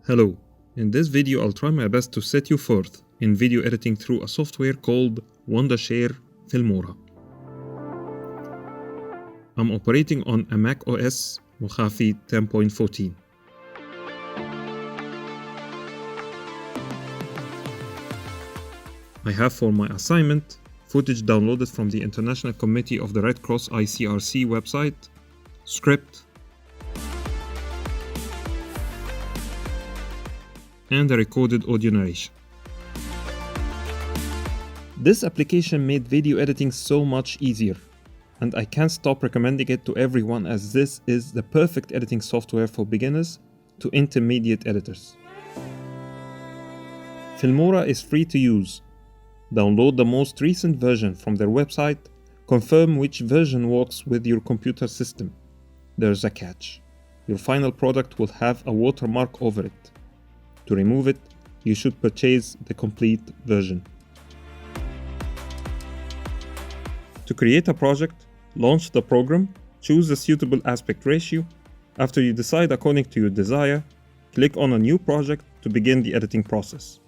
Hello, in this video I'll try my best to set you forth in video editing through a software called Wondershare Filmora. I'm operating on a MAC.OS Mojave 10.14. I have for my assignment footage downloaded from the International Committee of the Red Cross ICRC website, script, and a recorded audio narration. This application made video editing so much easier, and I can't stop recommending it to everyone as this is the perfect editing software for beginners to intermediate editors. Filmora is free to use. Download the most recent version from their website, confirm which version works with your computer system. There's a catch. Your final product will have a watermark over it. To remove it, you should purchase the complete version. To create a project, launch the program, choose a suitable aspect ratio. After you decide according to your desire, click on a new project to begin the editing process.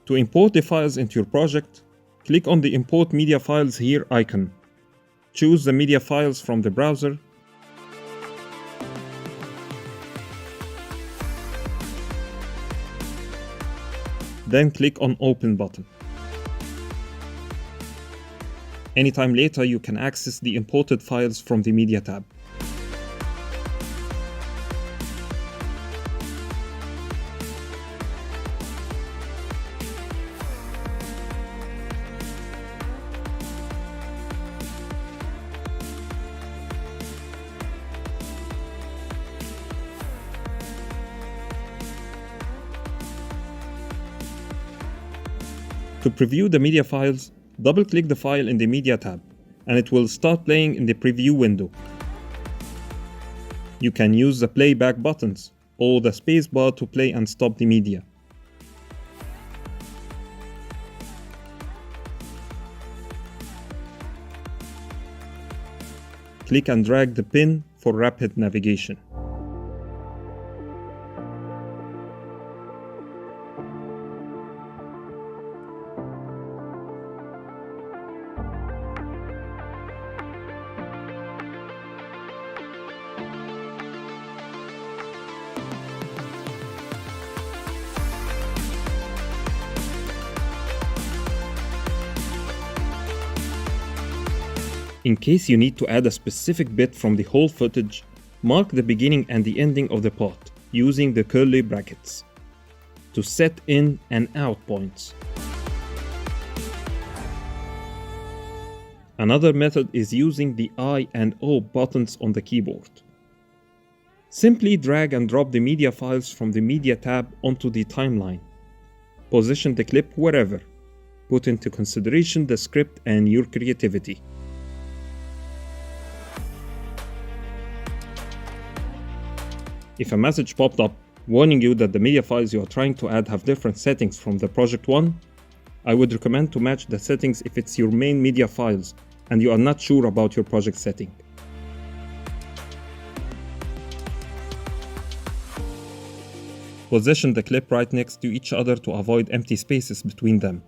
To import the files into your project, click on the Import Media Files here icon. Choose the media files from the browser. Then click on Open button. Anytime later, you can access the imported files from the Media tab. To preview the media files, double-click the file in the Media tab, and it will start playing in the preview window. You can use the playback buttons or the spacebar to play and stop the media. Click and drag the pin for rapid navigation. In case you need to add a specific bit from the whole footage, mark the beginning and the ending of the part using the curly brackets to set in and out points. Another method is using the I and O buttons on the keyboard. Simply drag and drop the media files from the Media tab onto the timeline. Position the clip wherever. Put into consideration the script and your creativity. If a message popped up warning you that the media files you are trying to add have different settings from the project one, I would recommend to match the settings if it's your main media files and you are not sure about your project setting. Position the clip right next to each other to avoid empty spaces between them.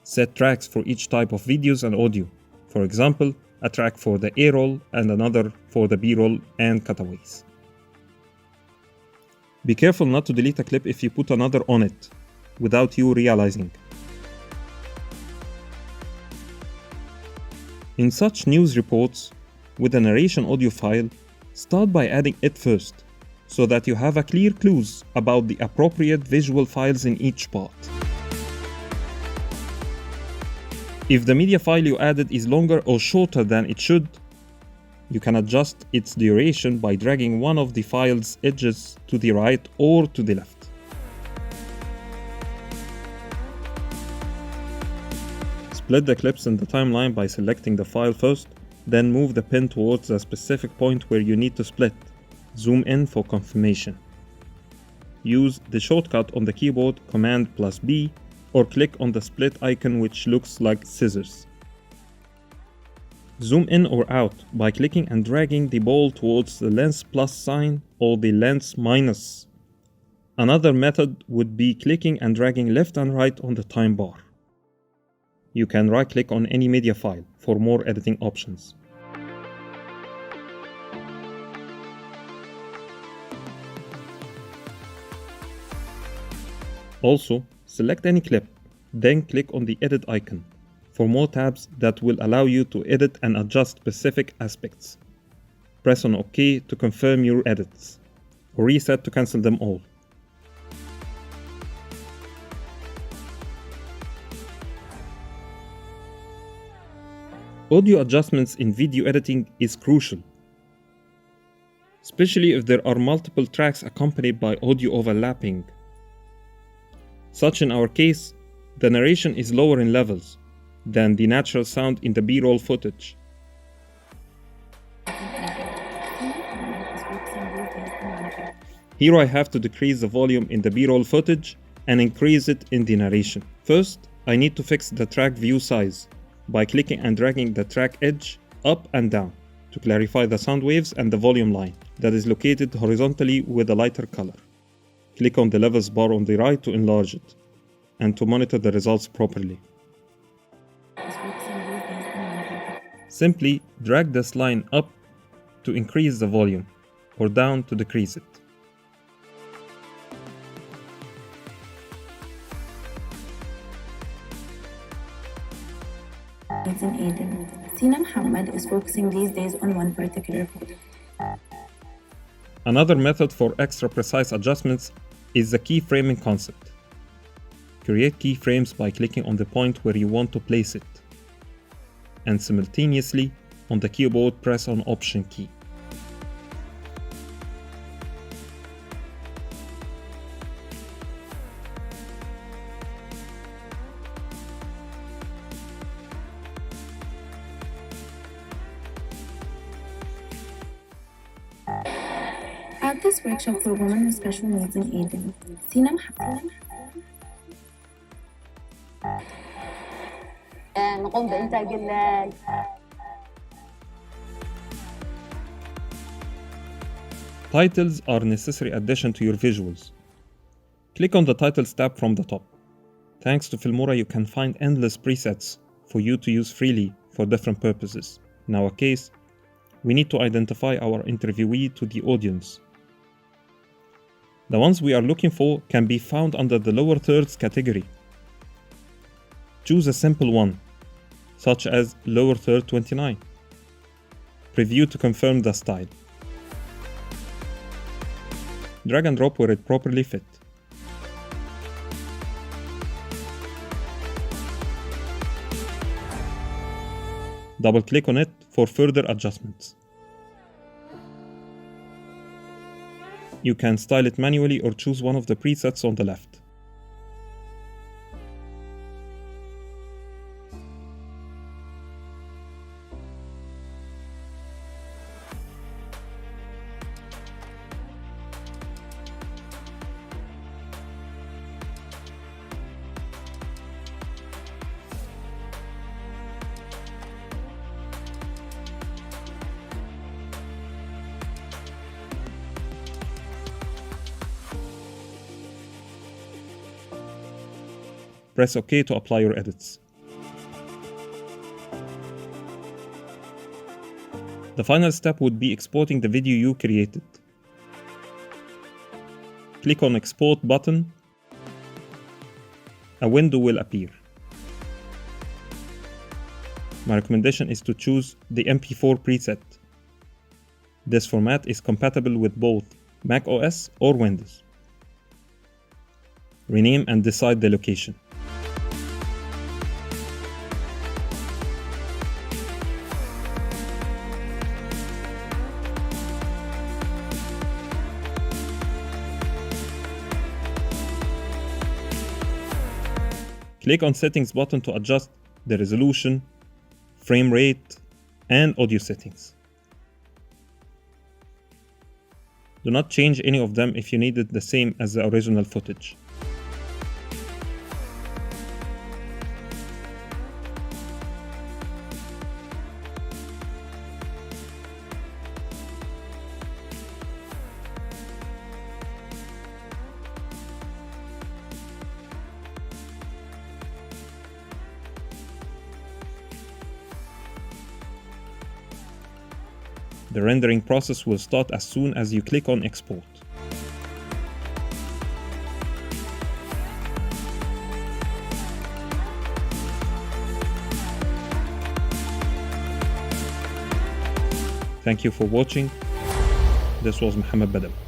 Set tracks for each type of videos and audio. For example, a track for the A-roll and another for the B-roll and cutaways. Be careful not to delete a clip if you put another on it, without you realizing. In such news reports, with a narration audio file, start by adding it first, so that you have a clear clues about the appropriate visual files in each part. If the media file you added is longer or shorter than it should, you can adjust its duration by dragging one of the file's edges to the right or to the left. Split the clips in the timeline by selecting the file first, then move the pin towards a specific point where you need to split. Zoom in for confirmation. Use the shortcut on the keyboard Command+B or click on the split icon which looks like scissors. Zoom in or out by clicking and dragging the ball towards the lens plus sign or the lens minus. Another method would be clicking and dragging left and right on the time bar. You can right-click on any media file for more editing options. Also, select any clip, then click on the edit icon for more tabs that will allow you to edit and adjust specific aspects. Press on OK to confirm your edits, or reset to cancel them all. Audio adjustments in video editing is crucial, especially if there are multiple tracks accompanied by audio overlapping. Such in our case, the narration is lower in levels than the natural sound in the B-roll footage. Here I have to decrease the volume in the B-roll footage and increase it in the narration. First, I need to fix the track view size by clicking and dragging the track edge up and down to clarify the sound waves and the volume line that is located horizontally with a lighter color. Click on the levels bar on the right to enlarge it and to monitor the results properly. Simply drag this line up to increase the volume or down to decrease it. Sina Muhammad is focusing these days on one particular photo. Another method for extra precise adjustments is the keyframing concept. Create keyframes by clicking on the point where you want to place it, and simultaneously on the keyboard press on Option key. At this workshop for women with special needs in Aden, Sina Muhammad نقوم بإنتاج Titles are necessary addition to your visuals. Click on the Titles tab from the top. Thanks to Filmora, you can find endless presets for you to use freely for different purposes. In our case, we need to identify our interviewee to the audience. The ones we are looking for can be found under the lower thirds category. Choose a simple one, such as lower third 29. Preview to confirm the style. Drag and drop where it properly fit. Double-click on it for further adjustments. You can style it manually or choose one of the presets on the left. Press OK to apply your edits. The final step would be exporting the video you created. Click on Export button. A window will appear. My recommendation is to choose the MP4 preset. This format is compatible with both MAC.OS or Windows. Rename and decide the location. Click on Settings button to adjust the resolution, frame rate, and audio settings. Do not change any of them if you need it the same as the original footage. The rendering process will start as soon as you click on Export. Thank you for watching. This was Mohammed Badawi.